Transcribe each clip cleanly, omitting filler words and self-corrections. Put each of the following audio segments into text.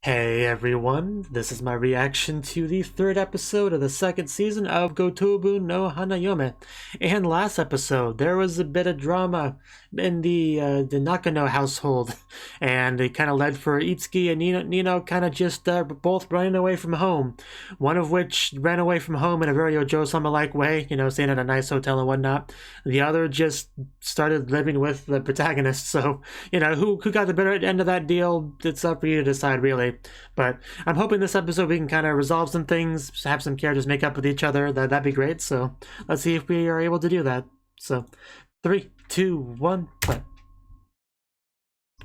Hey everyone, this is my reaction to the third episode of the second season of Gotoubun no Hanayome. And last episode, there was a bit of drama in the Nakano household, and it kind of led for Itsuki and Nino kind of just both running away from home. One of which ran away from home in a very Ojo-sama-like way, staying at a nice hotel and whatnot. The other just started living with the protagonist, so, who got the better end of that deal, it's up for you to decide, really. But I'm hoping this episode we can kind of resolve some things, have some characters make up with each other. That'd be great. So let's see if we are able to do that. So 3, 2, 1, play.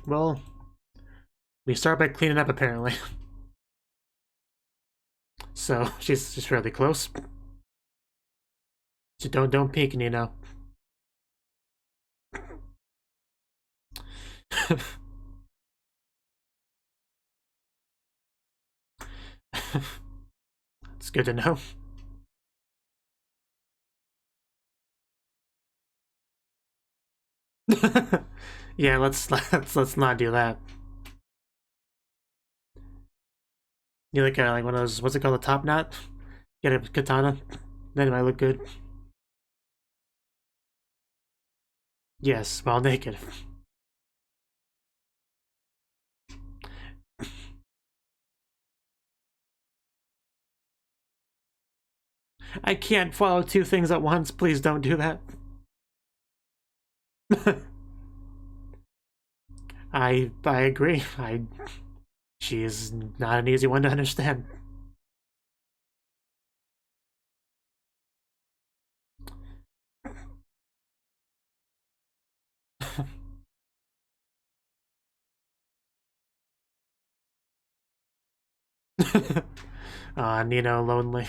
Well, we start by cleaning up apparently. So she's just fairly close. Just don't peek, Nino. It's good to know. Yeah, let's not do that. You like one of those, what's it called, a top knot? Get a katana, then it might look good. Yes, while naked. I can't follow two things at once. Please don't do that. I agree. She is not an easy one to understand. Nino lonely.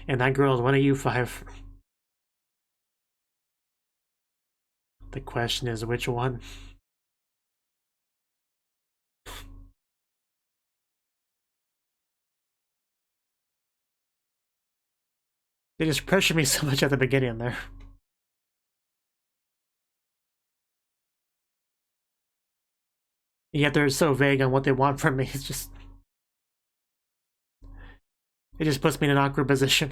And that girl is one of you five. The question is which one? They just pressured me so much at the beginning there. Yet they're so vague on what they want from me. It's just... It just puts me in an awkward position.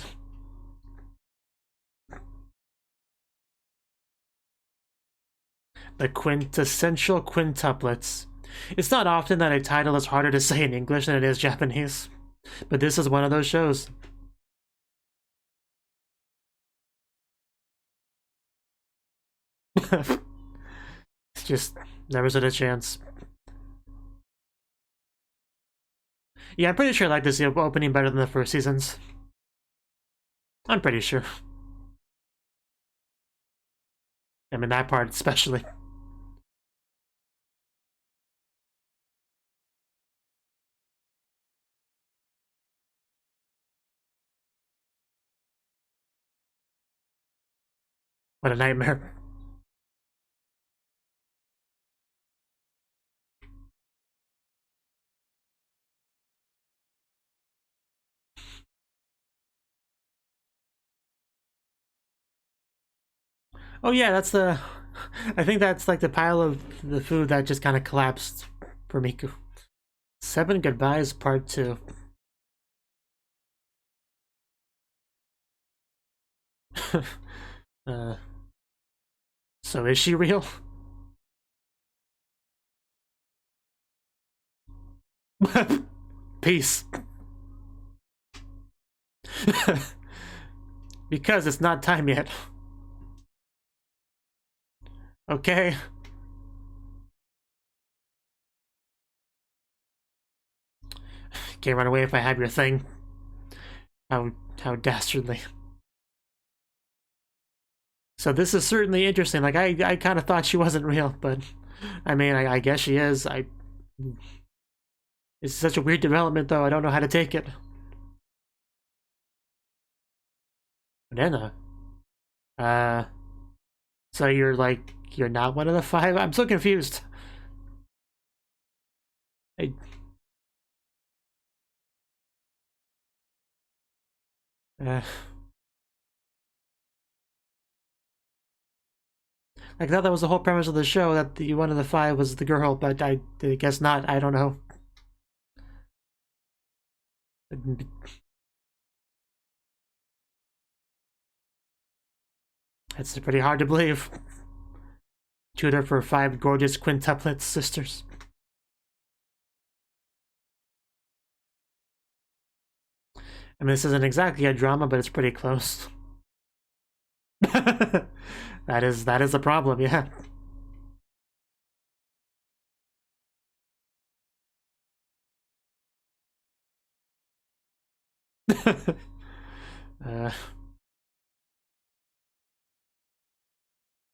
The quintessential quintuplets. It's not often that a title is harder to say in English than it is Japanese, but this is one of those shows. It's just never stood a chance. Yeah, I'm pretty sure I like this opening better than the first seasons. I'm pretty sure. I mean, that part especially. What a nightmare. Oh yeah, that's the... I think that's like the pile of the food that just kind of collapsed for Miku. 7 Goodbyes Part 2. So is she real? Peace. Because it's not time yet. Okay. Can't run away if I have your thing. How dastardly. So this is certainly interesting. Like, I kind of thought she wasn't real, but I mean, I guess she is. It's such a weird development, though. I don't know how to take it. Banana. Uh, so you're not one of the 5? I'm so confused. I, uh, Like, I thought that was the whole premise of the show, that the one of the five was the girl, but I guess not. I don't know. It's pretty hard to believe. Tutor for 5 gorgeous quintuplet sisters. I mean, this isn't exactly a drama, but it's pretty close. that is a problem, yeah.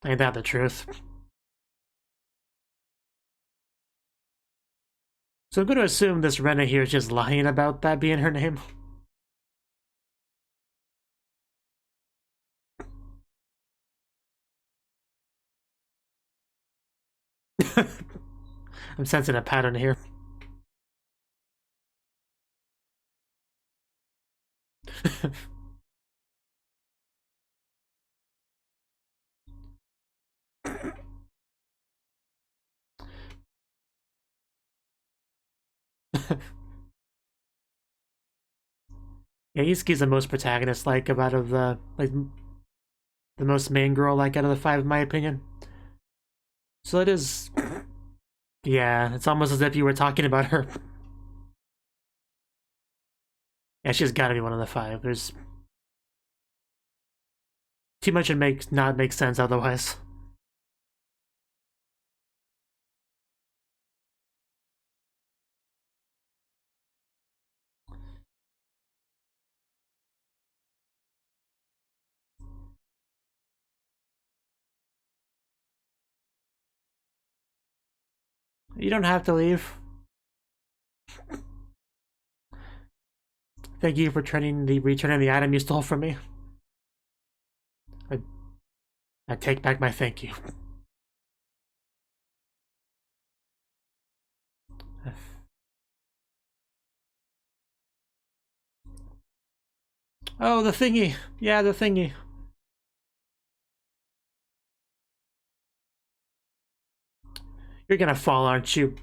Ain't that the truth? So I'm going to assume this Rena here is just lying about that being her name. I'm sensing a pattern here. Yeah, Yusuke's the most protagonist-like out of the most main girl-like out of the 5, in my opinion. So it is... Yeah, it's almost as if you were talking about her. Yeah, she's gotta be one of the 5. There's... Too much would not make sense otherwise. You don't have to leave. Thank you for returning the item you stole from me. I take back my thank you. Oh, the thingy. Yeah, the thingy. You're gonna fall, aren't you?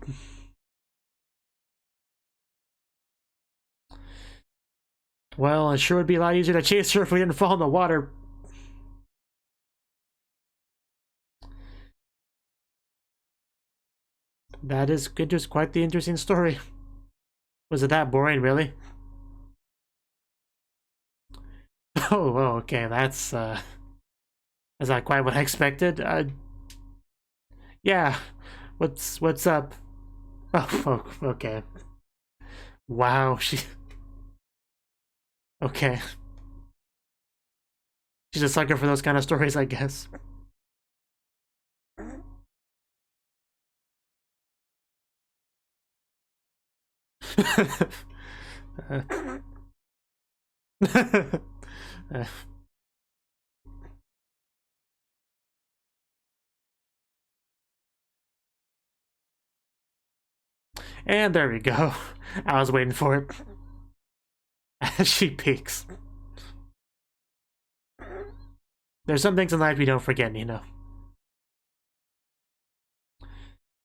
Well, it sure would be a lot easier to chase her if we didn't fall in the water. That is good. Just quite the interesting story. Was it that boring, really? Oh, okay. That's not quite what I expected. Yeah. What's up? Oh, okay. Wow, okay. She's a sucker for those kind of stories, I guess. And there we go. I was waiting for it. As she peeks. There's some things in life we don't forget, you know.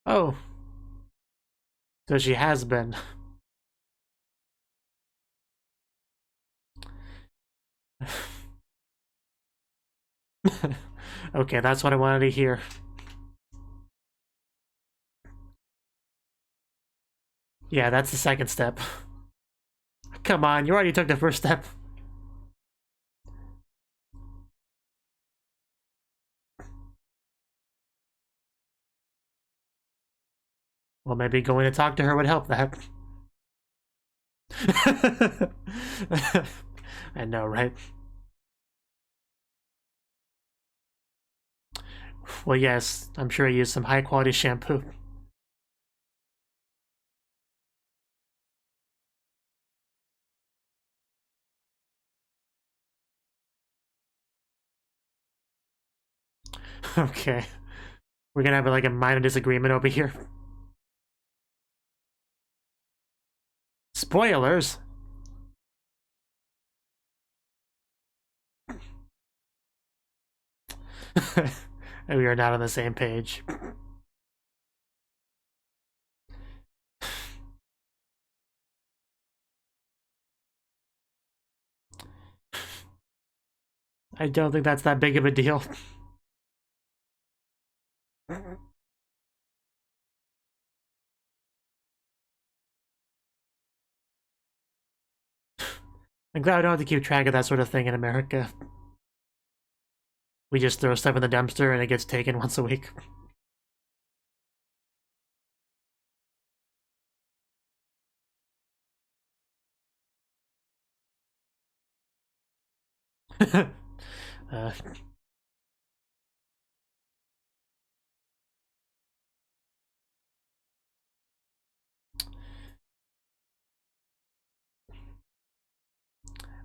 Oh. So she has been. Okay, that's what I wanted to hear. Yeah, that's the second step. Come on, you already took the first step. Well, maybe going to talk to her would help that. I know, right? Well, yes, I'm sure I used some high-quality shampoo. Okay. We're gonna have like a minor disagreement over here. Spoilers? We are not on the same page. I don't think that's that big of a deal. I'm glad I don't have to keep track of that sort of thing in America. We just throw stuff in the dumpster and it gets taken once a week.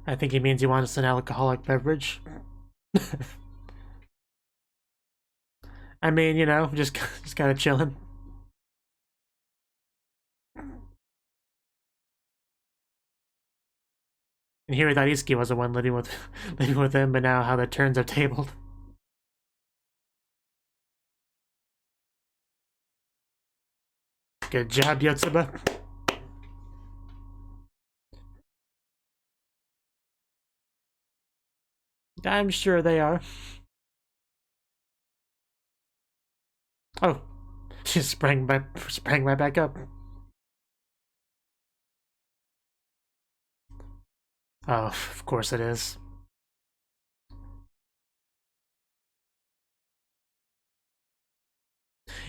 I think he means he wants an alcoholic beverage. I mean, you know, just kind of chilling. And here we thought Iski was the one living with him, but now how the turns are tabled. Good job, Yotsuba. I'm sure they are. Oh, she sprang right back up. Oh, of course it is.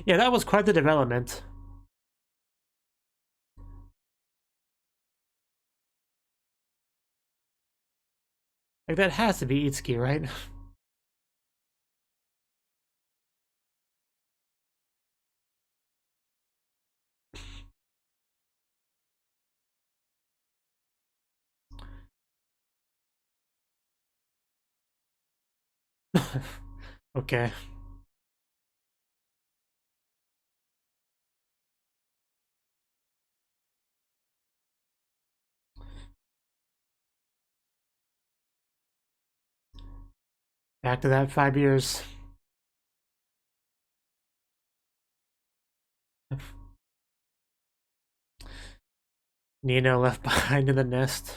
Yeah, that was quite the development. Like, that has to be Itsuki, right? Okay. Back to that 5 years. Nino left behind in the nest.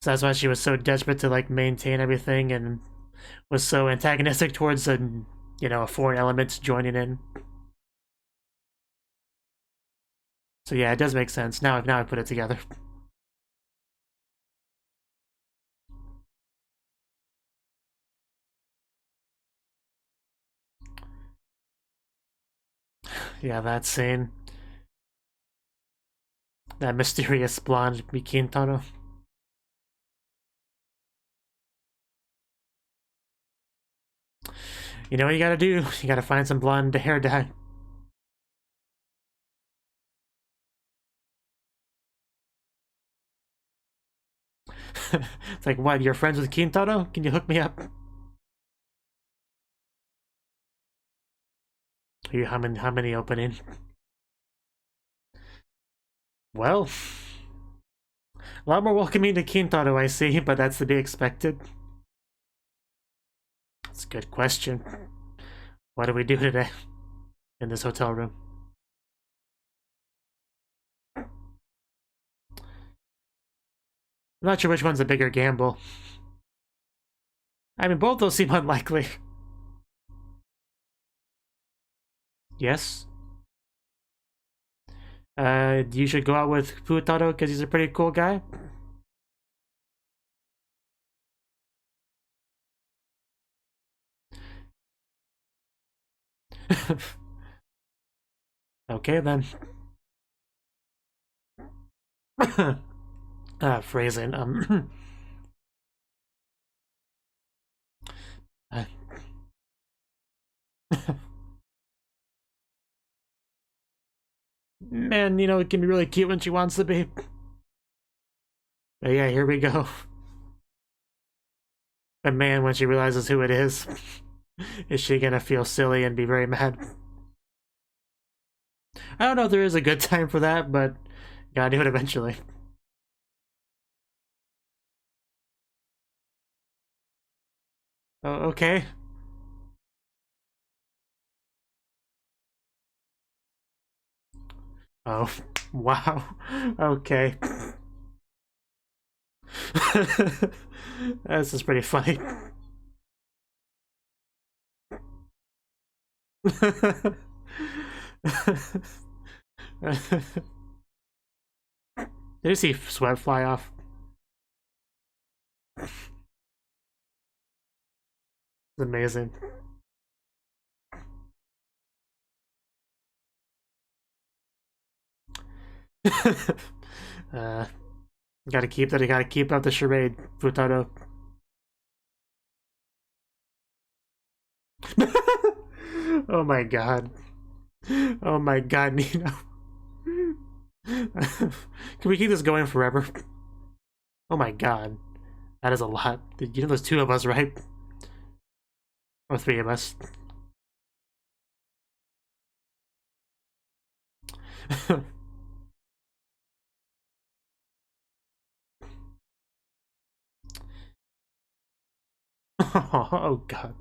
So that's why she was so desperate to like maintain everything and was so antagonistic towards a, you know, a foreign element joining in. So yeah, it does make sense. Now I put it together. Yeah, that scene. That mysterious blonde Mikintaro. You know what you gotta do? You gotta find some blonde hair dye. It's like, what, you're friends with Kintaro? Can you hook me up? Are you how many opening? Well, a lot more welcoming to Kintaro, I see, but that's to be expected. That's a good question. What do we do today in this hotel room? I'm not sure which one's a bigger gamble. I mean, both those seem unlikely. Yes. You should go out with Futaro because he's a pretty cool guy. Okay then. Phrasing. Man, you know, it can be really cute when she wants to be. But yeah, here we go. But man, when she realizes who it is she gonna feel silly and be very mad? I don't know if there is a good time for that, but gotta do it eventually. Oh, okay. Oh, wow. Okay. This is pretty funny. Did you see sweat fly off? It's amazing. Gotta keep that. You gotta keep up the charade, Futaro. Oh my god. Oh my god, Nino. Can we keep this going forever? Oh my god. That is a lot. You know there's 2 of us, right? Or 3 of us. Oh god.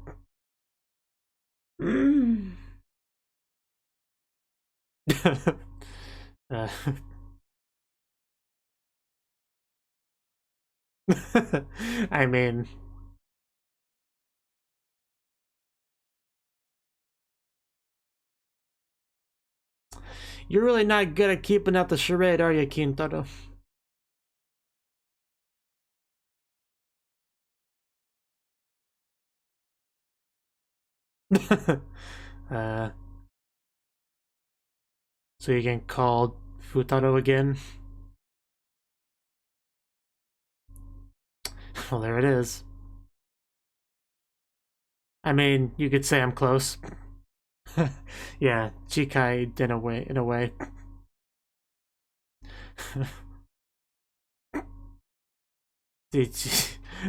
I mean, you're really not good at keeping up the charade, are you, Kintaro? So you can call Futaro again? Well, there it is. I mean, you could say I'm close. Yeah, Chikai in a way.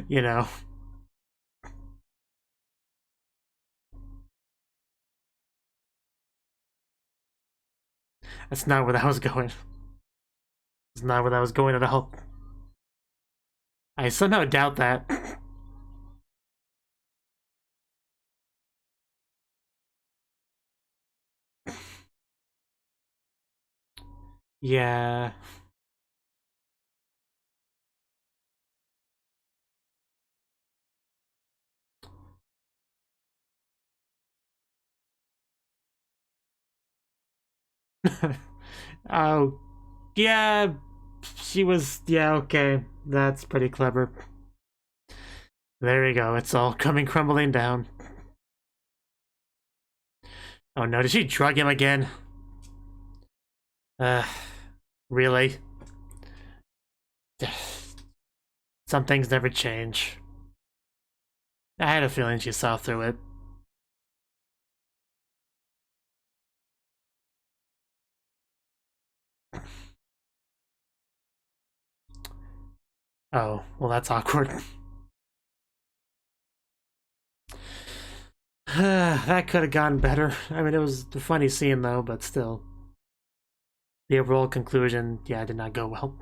You know. That's not where that was going. It's not where that was going at all. I somehow doubt that. Yeah. Oh, yeah. She was. Yeah, okay. That's pretty clever. There we go. It's all coming crumbling down. Oh no, did she drug him again? Really? Some things never change. I had a feeling she saw through it. Oh, well that's awkward. That could have gone better. I mean, it was a funny scene though, but still. The overall conclusion, yeah, did not go well.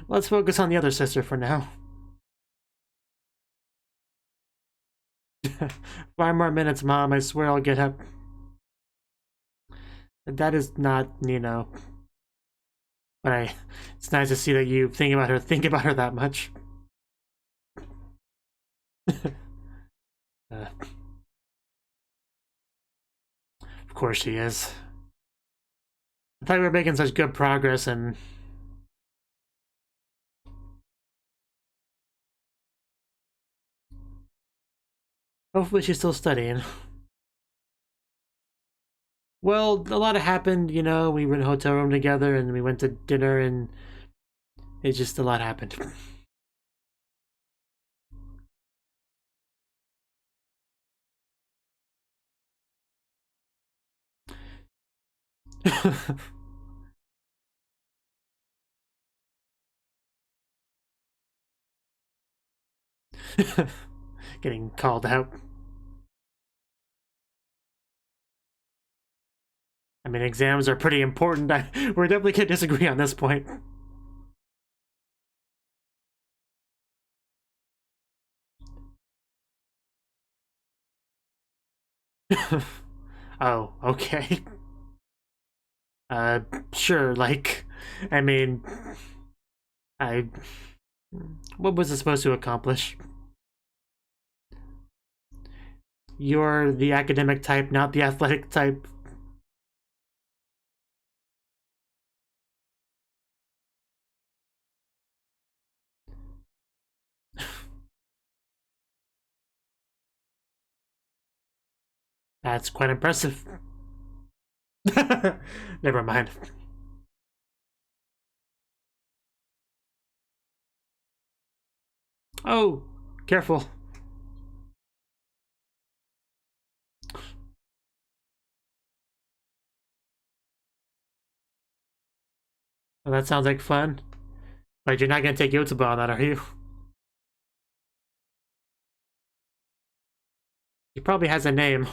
Let's focus on the other sister for now. 5 more minutes, Mom. I swear I'll get up. That is not, you know. But it's nice to see that you think about her that much. Of course she is. I thought we were making such good progress, and hopefully she's still studying. Well, a lot happened, you know. We were in a hotel room together, and we went to dinner, and it just a lot happened. Getting called out. I mean, exams are pretty important. We're definitely gonna disagree on this point. Oh, okay. Sure, like, I mean, what was it supposed to accomplish? You're the academic type, not the athletic type. That's quite impressive. Never mind. Oh, careful. Well, that sounds like fun. But you're not gonna take Yotoba on that, are you? He probably has a name.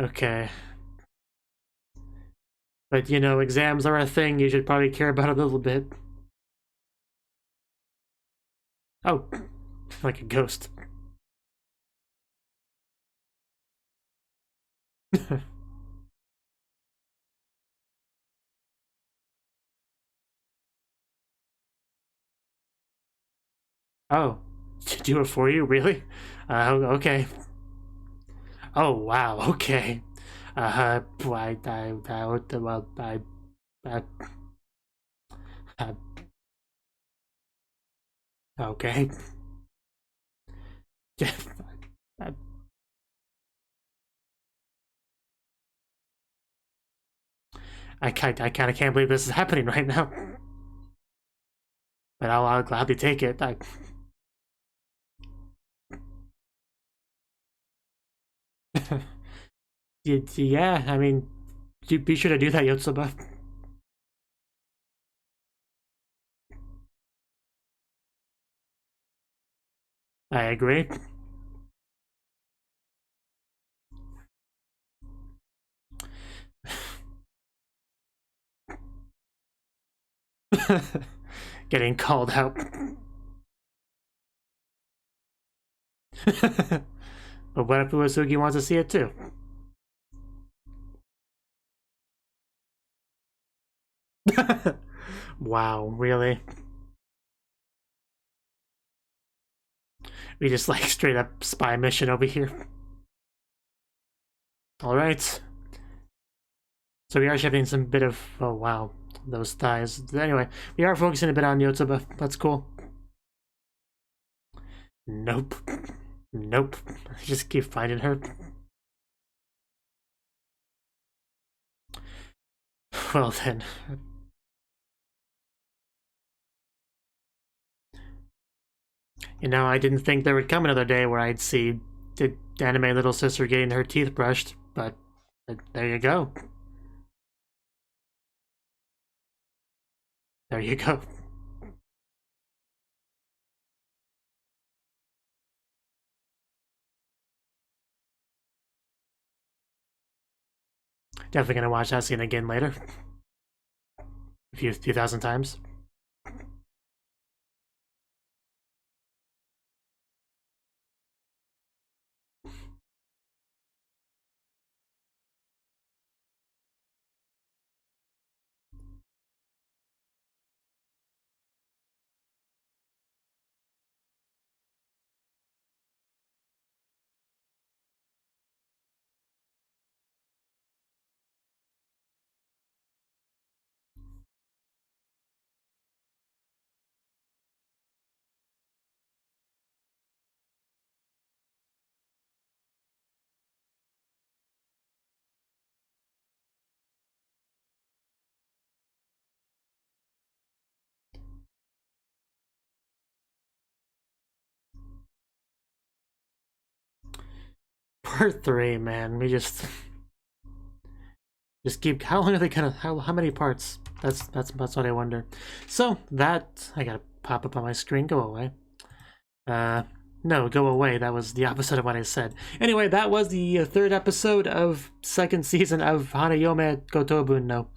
Okay. But, you know, exams are a thing you should probably care about a little bit. Oh, like a ghost. Oh, to do it for you, really? Okay. Oh, wow, okay. I okay. I kind of can't believe this is happening right now. But I'll gladly take it. Yeah, I mean, be sure to do that, Yotsuba. I agree. Getting called out. But what if Uesugi wants to see it too? Wow, really? We just like straight up spy mission over here. Alright. So we are shifting some bit of, oh wow, those thighs. Anyway, we are focusing a bit on Yotsuba. That's cool. Nope. Nope. I just keep finding her. Well then. You know, I didn't think there would come another day where I'd see the anime little sister getting her teeth brushed, but there you go. There you go. Definitely gonna watch that scene again later. A few thousand times. Part 3, man. We just keep. How long are they gonna? How many parts? That's what I wonder. So that I gotta pop up on my screen. Go away. No, go away. That was the opposite of what I said. Anyway, that was the third episode of second season of Hanayome Gotoubun. No,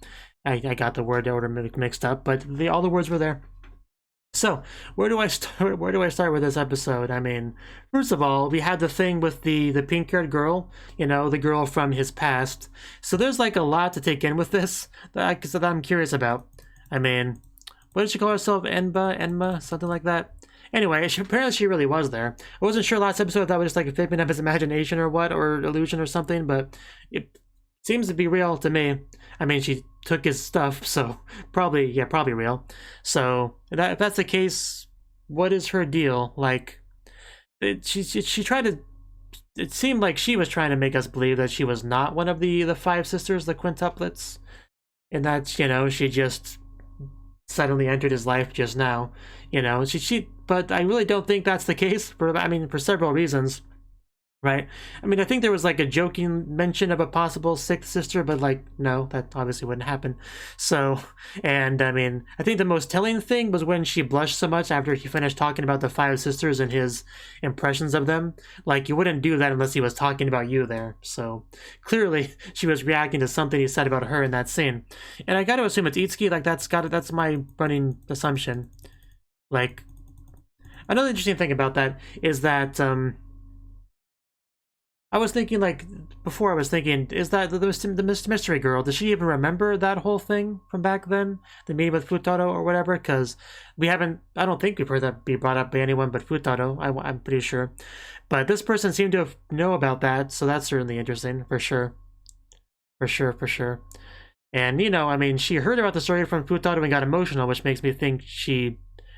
I got the word order mixed up, but all the words were there. So, where do I start? Where do I start with this episode? I mean, first of all, we had the thing with the pink-haired girl, you know, the girl from his past. So there's like a lot to take in with this that I'm curious about. I mean, what did she call herself? Enma, something like that. Anyway, apparently she really was there. I wasn't sure last episode if that was just like a figment of his imagination or what, or illusion or something, but it seems to be real to me. I mean, she took his stuff, so probably real. So if that's the case, what is her deal? Like, she tried to. It seemed like she was trying to make us believe that she was not one of the five sisters, the quintuplets, and that, you know, she just suddenly entered his life just now. You know, but I really don't think that's the case. For several reasons. Right? I mean, I think there was like a joking mention of a possible sixth sister, but like, no, that obviously wouldn't happen. So, and I mean, I think the most telling thing was when she blushed so much after he finished talking about the five sisters and his impressions of them. Like, you wouldn't do that unless he was talking about you there. So, clearly, she was reacting to something he said about her in that scene. And I gotta assume it's Itsuki, like, that's my running assumption. Like, another interesting thing about that is that, I was thinking, like, before I was thinking, is that the mystery girl, does she even remember that whole thing from back then? The meeting with Futaro or whatever? Because I don't think we've heard that be brought up by anyone but Futaro, I'm pretty sure. But this person seemed to know about that, so that's certainly interesting, for sure. For sure. And, you know, I mean, she heard about the story from Futaro and got emotional, which makes me think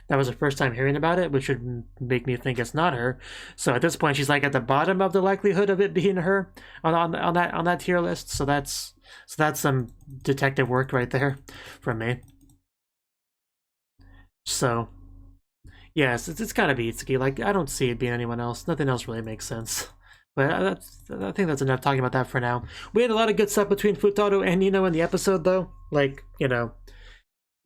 that was her first time hearing about it, which would make me think it's not her. So at this point, she's like at the bottom of the likelihood of it being her on that tier list. So that's some detective work right there from me. So yes, it's gotta be Itsuki. Like, I don't see it being anyone else. Nothing else really makes sense. But I think that's enough talking about that for now. We had a lot of good stuff between Futaro and Nino in the episode, though. Like, you know,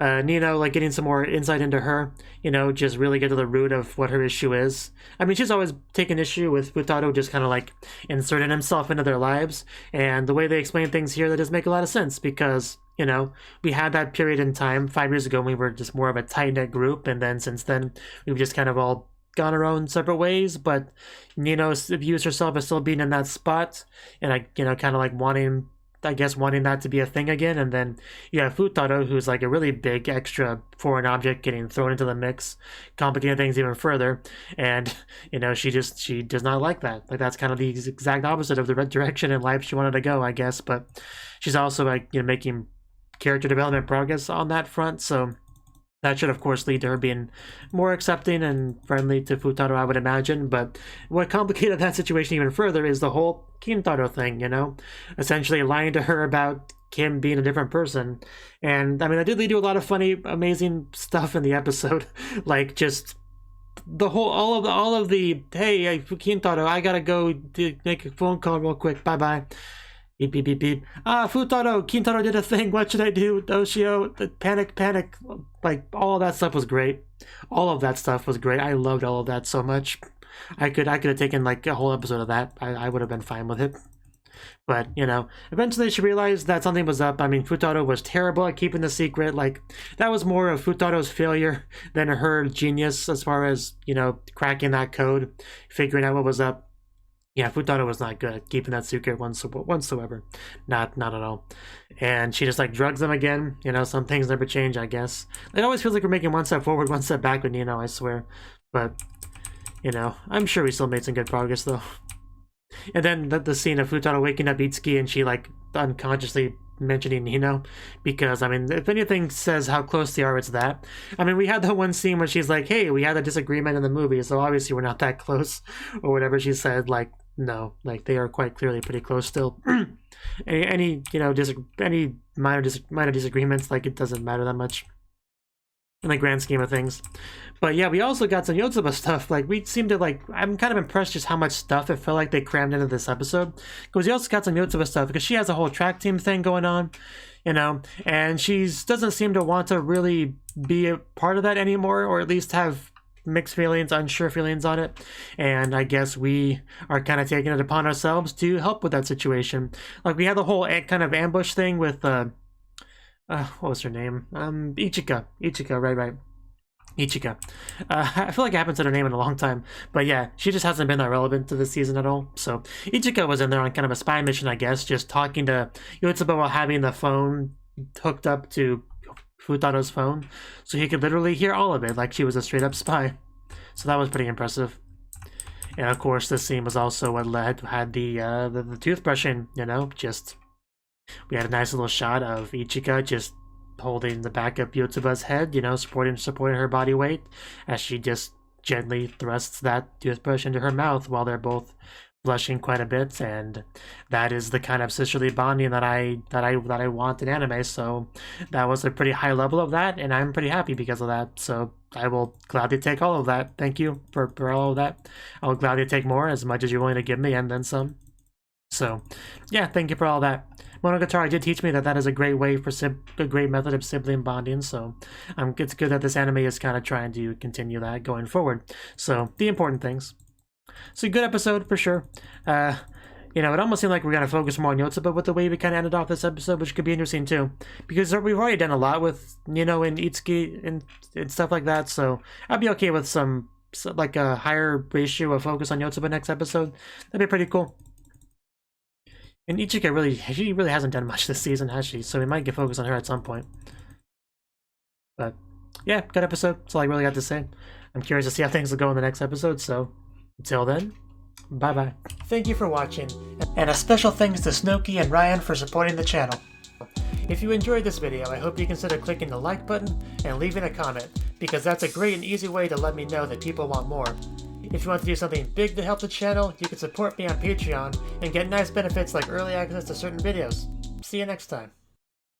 Nino, like, getting some more insight into her, you know, just really get to the root of what her issue is. I mean, she's always taken issue with Futaro just kind of, like, inserting himself into their lives, and the way they explain things here, that does make a lot of sense, because, you know, we had that period in time 5 years ago when we were just more of a tight-knit group, and then since then, we've just kind of all gone our own separate ways, but Nino views herself as still being in that spot, and, you know, kind of, like, wanting that to be a thing again. And then you have Futaro, who's like a really big extra foreign object getting thrown into the mix, complicating things even further. And, you know, she does not like that. Like, that's kind of the exact opposite of the direction in life she wanted to go, I guess. But she's also, like, you know, making character development progress on that front. So that should, of course, lead to her being more accepting and friendly to Futaro, I would imagine. But what complicated that situation even further is the whole Kintaro thing, you know? Essentially lying to her about Kim being a different person. And, I mean, that did lead to a lot of funny, amazing stuff in the episode. Like, just the whole, all of the, hey, Kintaro, I gotta go make a phone call real quick, bye-bye. Beep, beep, beep, beep. Futaro, Kintaro did a thing, what should I do? Doshio, panic. Like, all of that stuff was great. All of that stuff was great. I loved all of that so much. I could have taken, like, a whole episode of that. I would have been fine with it. But, you know, eventually she realized that something was up. I mean, Futaro was terrible at keeping the secret. Like, that was more of Futaro's failure than her genius as far as, you know, cracking that code, figuring out what was up. Yeah, Futaro was not good at keeping that secret whatsoever. Not at all. And she just, like, drugs them again. You know, some things never change, I guess. It always feels like we're making one step forward, one step back with Nino, I swear. But, you know, I'm sure we still made some good progress, though. And then the scene of Futaro waking up Itsuki and she, like, unconsciously mentioning Nino, because, I mean, if anything says how close they are, it's that. I mean, we had that one scene where she's like, hey, we had a disagreement in the movie, so obviously we're not that close, or whatever she said. Like, no, like, they are quite clearly pretty close still. any you know, any minor disagreements, like, it doesn't matter that much in the grand scheme of things. But yeah, we also got some Yotsuba stuff. Like, we seem to, like, I'm kind of impressed just how much stuff it felt like they crammed into this episode. Because we also got some Yotsuba stuff, because she has a whole track team thing going on, you know, and she doesn't seem to want to really be a part of that anymore, or at least have mixed feelings, unsure feelings on it. And I guess we are kind of taking it upon ourselves to help with that situation. Like, we had the whole kind of ambush thing with, what was her name? Ichika, right. Ichika. I feel like I haven't said her name in a long time, but yeah, she just hasn't been that relevant to this season at all. So Ichika was in there on kind of a spy mission, I guess, just talking to Yotsuba while having the phone hooked up to Futaro's phone, so he could literally hear all of it like she was a straight-up spy. So that was pretty impressive. And of course, this scene was also what had the toothbrushing, you know, just... We had a nice little shot of Ichika just holding the back of Yotsuba's head, you know, supporting her body weight, as she just gently thrusts that toothbrush into her mouth while they're both blushing quite a bit. And that is the kind of sisterly bonding that I want in anime. So that was a pretty high level of that, and I'm pretty happy because of that. So I will gladly take all of that. Thank you for all of that. I will gladly take more, as much as you're willing to give me, and then some. So yeah, thank you for all that. Monogatari did teach me that is a great way for a great method of sibling bonding, so it's good that this anime is kind of trying to continue that going forward. So the important things. So good episode for sure. You know, it almost seemed like we're gonna focus more on Yotsuba with the way we kind of ended off this episode, which could be interesting too, because we've already done a lot with, you know, in Itsuki and stuff like that. So I'd be okay with some like a higher ratio of focus on Yotsuba next episode. That'd be pretty cool. And Ichika she really hasn't done much this season, has she? So we might get focused on her at some point. But yeah, good episode. That's all I really got to say. I'm curious to see how things will go in the next episode, so until then, bye-bye. Thank you for watching, and a special thanks to Cnouki and Ryan for supporting the channel. If you enjoyed this video, I hope you consider clicking the like button and leaving a comment, because that's a great and easy way to let me know that people want more. If you want to do something big to help the channel, you can support me on Patreon and get nice benefits like early access to certain videos. See you next time.